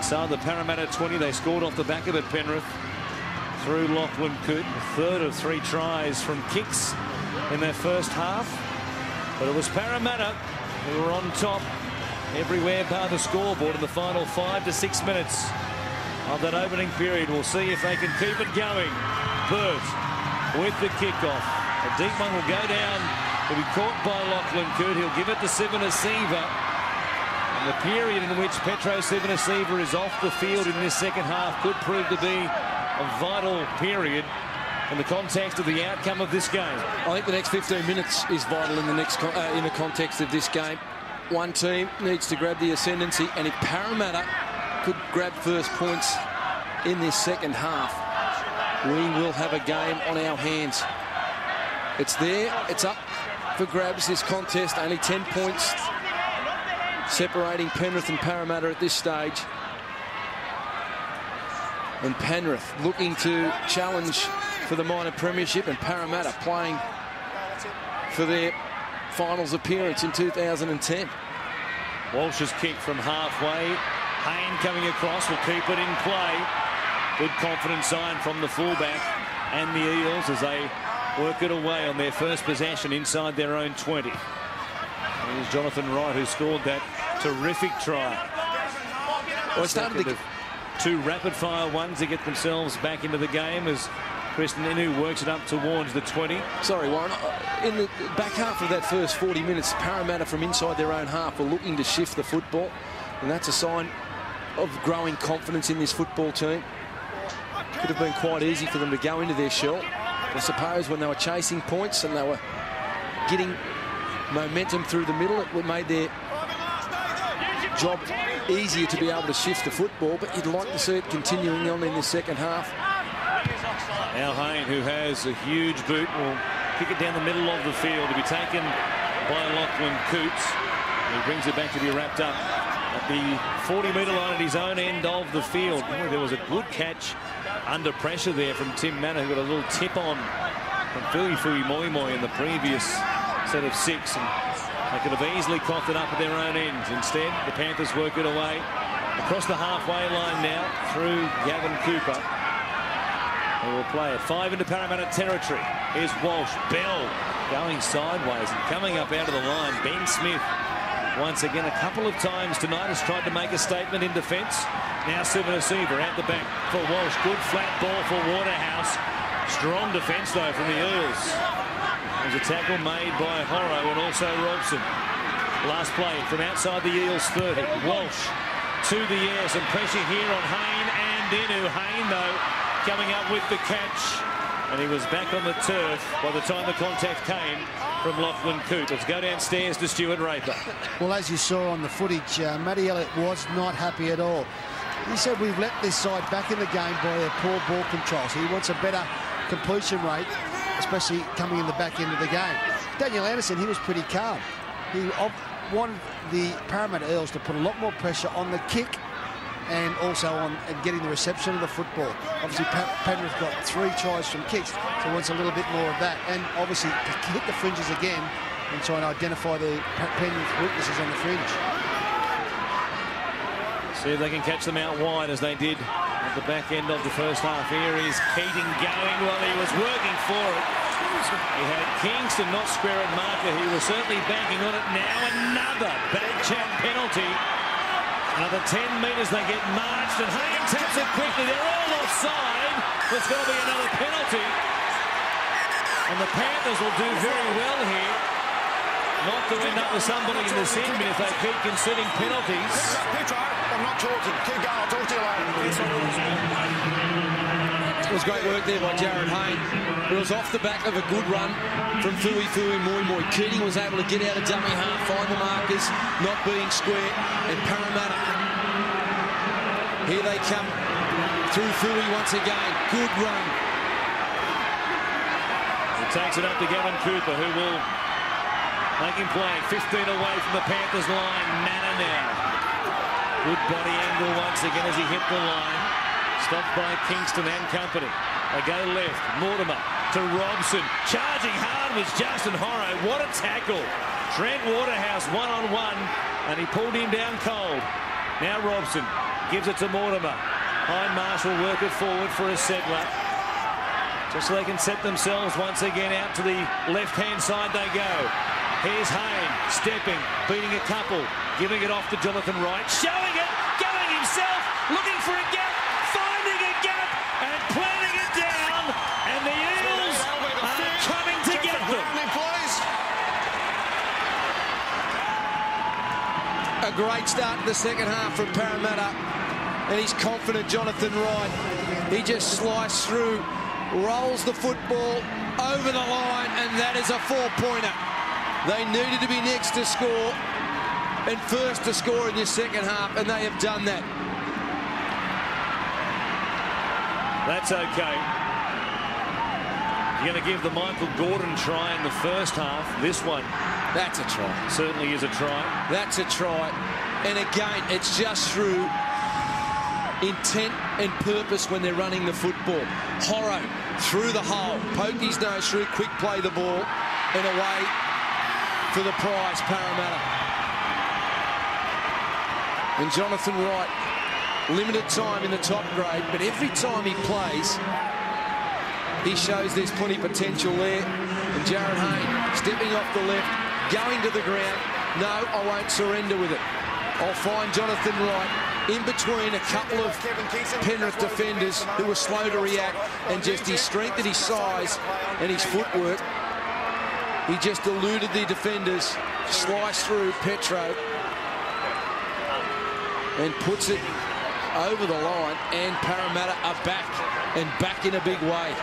Inside the Parramatta 20, they scored off the back of it, Penrith, through Lachlan Coote. A third of 3 tries from kicks in their first half. But it was Parramatta who were on top everywhere bar the scoreboard in the final 5 to 6 minutes of that opening period. We'll see if they can keep it going. Burt with the kickoff. A deep one will go down. Will be caught by Lachlan Coote. He'll give it to Sivanasiva. And the period in which Petro Sivanasiva is off the field in this second half could prove to be a vital period in the context of the outcome of this game. I think the next 15 minutes is vital in the context of this game. One team needs to grab the ascendancy, and if Parramatta could grab first points in this second half, we will have a game on our hands. It's there, it's up for grabs, this contest. Only 10 points separating Penrith and Parramatta at this stage. And Penrith looking to challenge for the minor premiership, and Parramatta playing for their finals appearance in 2010. Walsh's kick from halfway. Hayne coming across will keep it in play. Good confident sign from the fullback and the Eels as they work it away on their first possession inside their own 20. Here's Jonathan Wright, who scored that terrific try. Well, it started to 2 rapid-fire ones to get themselves back into the game as Kristen Inu works it up towards the 20. Sorry, Warren. In the back half of that first 40 minutes, Parramatta from inside their own half were looking to shift the football, and that's a sign of growing confidence in this football team. Could have been quite easy for them to go into their shell. I suppose when they were chasing points and they were getting momentum through the middle, it made their job easier to be able to shift the football, but you'd like to see it continuing on in the second half. Now Hayne, who has a huge boot, will kick it down the middle of the field to be taken by Lachlan Coote. He brings it back to be wrapped up at the 40-metre line at his own end of the field. Boy, there was a good catch under pressure there from Tim Manor, who got a little tip on from Fui Moi in the previous set of 6. And they could have easily coughed it up at their own end. Instead, the Panthers work it away across the halfway line now through Gavin Cooper. They will play it 5 into Parramatta territory. Here's Walsh. Bell going sideways and coming up out of the line. Ben Smith, once again, a couple of times tonight, has tried to make a statement in defence. Now Sivanasiva out the back for Walsh. Good flat ball for Waterhouse. Strong defence, though, from the Eels. There's a tackle made by Horrow and also Robson. Last play from outside the Eels 30. Walsh to the air. Some pressure here on Hayne and Inu. Hayne, though, coming up with the catch, and he was back on the turf by the time the contact came from Lachlan Coote. Let's go downstairs to Stuart Raper. Well, as you saw on the footage, Matty Elliott was not happy at all. He said we've let this side back in the game by their poor ball control, so he wants a better completion rate, especially coming in the back end of the game. Daniel Anderson, he was pretty calm. He wanted the Parramatta Eels to put a lot more pressure on the kick and also on getting the reception of the football. Obviously, Penrith got 3 tries from kicks, so wants a little bit more of that. And obviously, to hit the fringes again and try and identify the Penrith weaknesses on the fringe. See if they can catch them out wide as they did at the back end of the first half. Here is Keating going while he was working for it. He had Kingston not square at marker. He was certainly banking on it. Now another bad chat penalty. Another 10 metres, they get marched, and Hayne taps it quickly. They're all offside. There's got to be another penalty. And the Panthers will do very well here not to end up with somebody in the sin bin if they keep conceding penalties. Peter, I'm not talking. Keep going. I'll talk to you later. It was great work there by Jared Hayne. It was off the back of a good run from Fui Moi. Keating was able to get out of dummy half, find the markers, not being square, and Parramatta. Here they come through Fui once again. Good run. He takes it up to Gavin Cooper, who will make him play 15 away from the Panthers line. Manor now. Good body angle once again as he hit the line. Stopped by Kingston and company. They go left. Mortimer to Robson. Charging hard was Justin Horrow. What a tackle. Trent Waterhouse one-on-one, and he pulled him down cold. Now Robson gives it to Mortimer. Hindmarsh will work it forward for a settler. Just so they can set themselves once again out to the left-hand side they go. Here's Hayne, stepping, beating a couple, giving it off to Jonathan Wright, showing it, going himself, looking for a gap, finding a gap, and planting it down, and the Eels are coming to get them. A great start in the second half from Parramatta, and he's confident, Jonathan Wright. He just sliced through, rolls the football over the line, and that is a 4-pointer. They needed to be next to score and first to score in the second half, and they have done that. That's okay. You're going to give the Michael Gordon try in the first half. This one, that's a try. Certainly is a try. That's a try. And again, it's just through intent and purpose when they're running the football. Horro through the hole, poked his nose through, quick play the ball, and away for the prize, Parramatta. And Jonathan Wright, limited time in the top grade, but every time he plays, he shows there's plenty of potential there. And Jared Hayne stepping off the left, going to the ground. No, I won't surrender with it. I'll find Jonathan Wright in between a couple of Penrith defenders who were slow to react, and just his strength and his size and his footwork, he just eluded the defenders, sliced through Petro, and puts it over the line, and Parramatta are back, and back in a big way.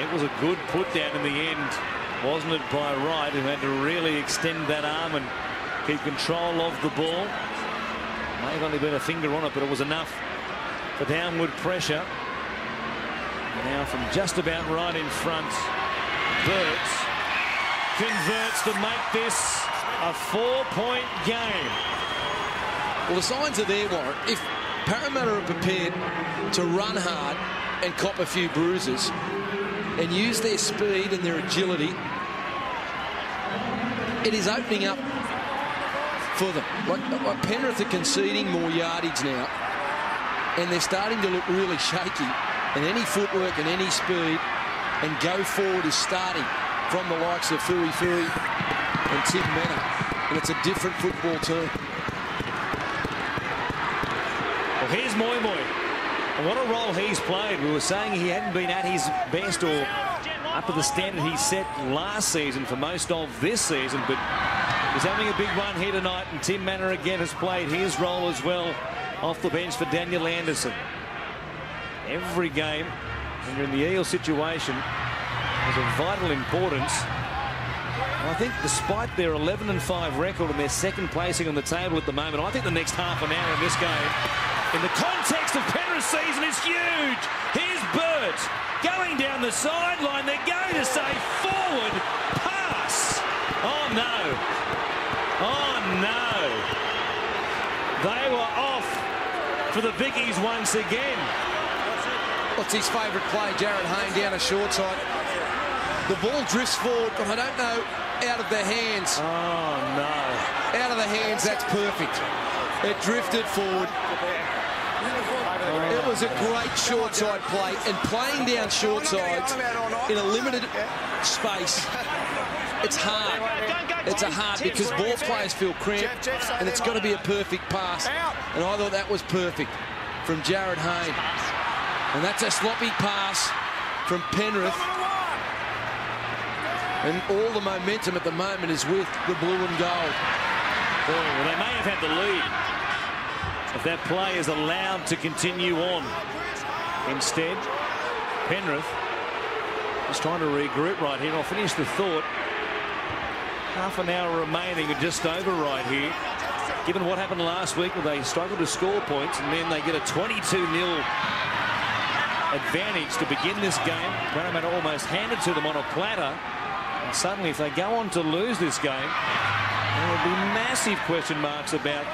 It was a good put down in the end, wasn't it, by Wright, who had to really extend that arm and keep control of the ball. May have only been a finger on it, but it was enough for downward pressure. Now from just about right in front, Burts converts to make this a 4-point game. Well, the signs are there, Warren. If Parramatta are prepared to run hard and cop a few bruises and use their speed and their agility, it is opening up for them. Like Penrith are conceding more yardage now, and they're starting to look really shaky, and any footwork and any speed and go forward is starting from the likes of Fui and Tim Mena, and it's a different football team. Well, here's Moi Moi. And what a role he's played. We were saying he hadn't been at his best or up to the standard he set last season for most of this season, but he's having a big one here tonight, and Tim Mena again has played his role as well off the bench for Daniel Anderson. Every game, when you're in the Eels situation, has a vital importance. And I think despite their 11-5 record and their second placing on the table at the moment, I think the next half an hour in this game, in the context of Penrith's season, is huge. Here's Burt going down the sideline. They're going to say forward pass. Oh no. Oh no. They were off for the Vickies once again. What's his favourite play? Jared Hayne down a short side. The ball drifts forward, but I don't know, out of their hands. Oh no. Out of the hands, that's perfect. It drifted forward. It was a great short side play, and playing down short sides in a limited space, it's hard. It's a hard because ball players feel cramped, and it's got to be a perfect pass. And I thought that was perfect from Jared Hayne. And that's a sloppy pass from Penrith. And all the momentum at the moment is with the blue and gold. Boy, well, they may have had the lead if that play is allowed to continue on. Instead, Penrith is trying to regroup right here. I'll finish the thought. Half an hour remaining and just over right here. Given what happened last week where they struggled to score points and then they get a 22-0 advantage to begin this game. Parramatta almost handed to them on a platter. And suddenly, if they go on to lose this game, there will be massive question marks about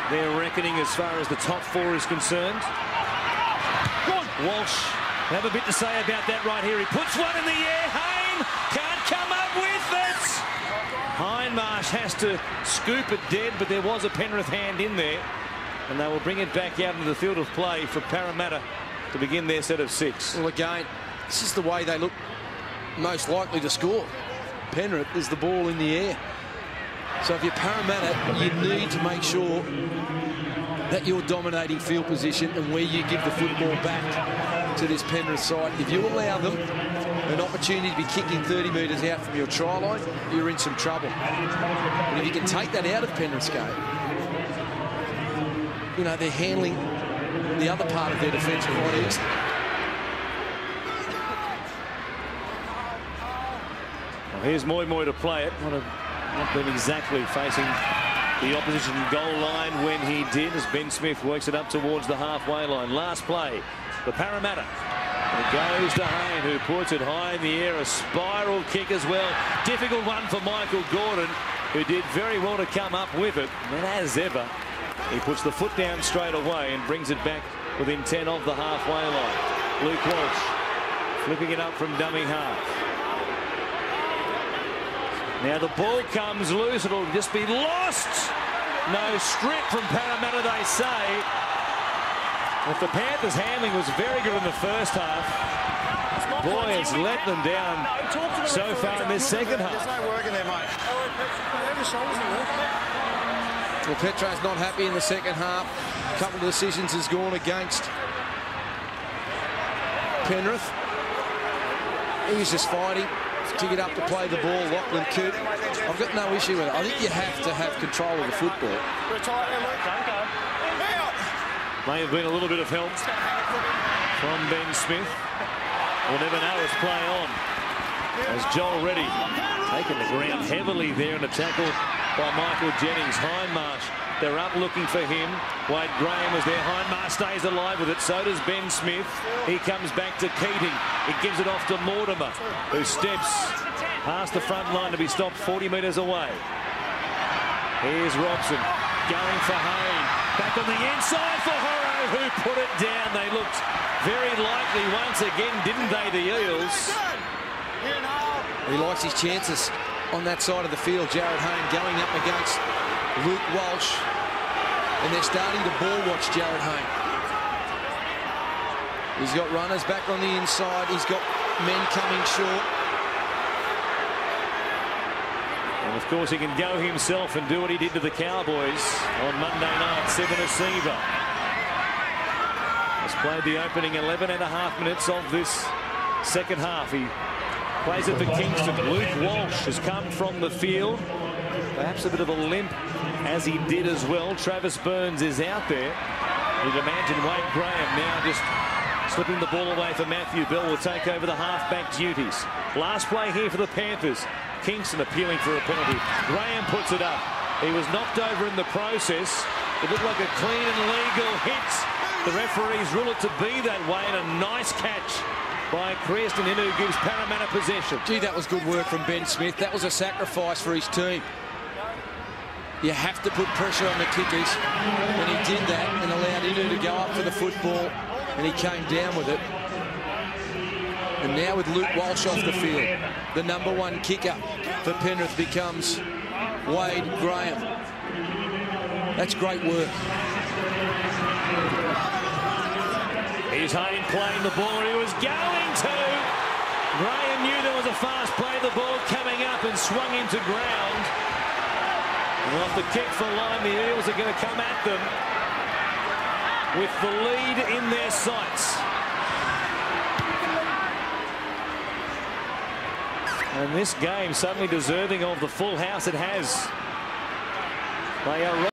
their reckoning as far as the top four is concerned. Walsh have a bit to say about that right here. He puts one in the air. Hayne can't come up with it. Hindmarsh has to scoop it dead, but there was a Penrith hand in there. And they will bring it back out into the field of play for Parramatta to begin their set of 6. Well, again, this is the way they look most likely to score. Penrith is the ball in the air. So if you're Parramatta, you need to make sure that you're dominating field position and where you give the football back to this Penrith side. If you allow them an opportunity to be kicking 30 metres out from your try line, you're in some trouble. But if you can take that out of Penrith's game, you know, they're handling the other part of their defence quite easily. Well, here's Moy to play it. Not been exactly facing the opposition goal line when he did, as Ben Smith works it up towards the halfway line. Last play for Parramatta. It goes to Hayne, who puts it high in the air. A spiral kick as well. Difficult one for Michael Gordon, who did very well to come up with it. And as ever, he puts the foot down straight away and brings it back within 10 of the halfway line. Luke Walsh flipping it up from dummy half. Now the ball comes loose. It'll just be lost. No strip from Parramatta, they say. If the Panthers' handling was very good in the first half, boy, it's let them down so far in this second half. There's no work in there, mate. Well, Petro's not happy in the second half. A couple of decisions has gone against Penrith. He was just fighting to get up to play the ball. Lachlan Coote, I've got no issue with it. I think you have to have control of the football. May have been a little bit of help from Ben Smith. We'll never know as play on. As Joel Reddy taking the ground heavily there in a tackle by Michael Jennings. Hindmarsh, they're up looking for him. Wade Graham was there. Hindmarsh stays alive with it. So does Ben Smith. He comes back to Keating. It gives it off to Mortimer, who steps past the front line to be stopped 40 metres away. Here's Robson going for Hayne. Back on the inside for Horro, who put it down. They looked very likely once again, didn't they, the Eels? He likes his chances on that side of the field. Jared Hayne going up against Luke Walsh. And they're starting to ball watch Jared Hayne. He's got runners back on the inside. He's got men coming short. And of course he can go himself and do what he did to the Cowboys on Monday night. 7 receiver. Has played the opening 11.5 minutes of this second half. He plays it for Kingston. Luke Walsh has come from the field. Perhaps a bit of a limp as he did as well. Travis Burns is out there. You'd imagine Wade Graham now just slipping the ball away for Matthew Bell. Will take over the halfback duties. Last play here for the Panthers. Kingston appealing for a penalty. Graham puts it up. He was knocked over in the process. It looked like a clean and legal hit. The referees rule it to be that way, and a nice catch by Creston, who gives Parramatta possession. Gee, that was good work from Ben Smith. That was a sacrifice for his team. You have to put pressure on the kickers, and he did that and allowed Inu to go up for the football, and he came down with it. And now with Luke Walsh off the field, the #1 kicker for Penrith becomes Wade Graham. That's great work. Here's Hayne playing the ball. He was going to. Graham knew there was a fast play. The ball coming up and swung him to ground. And off the kick for line, the Eels are going to come at them with the lead in their sights. And this game suddenly deserving of the full house it has. They are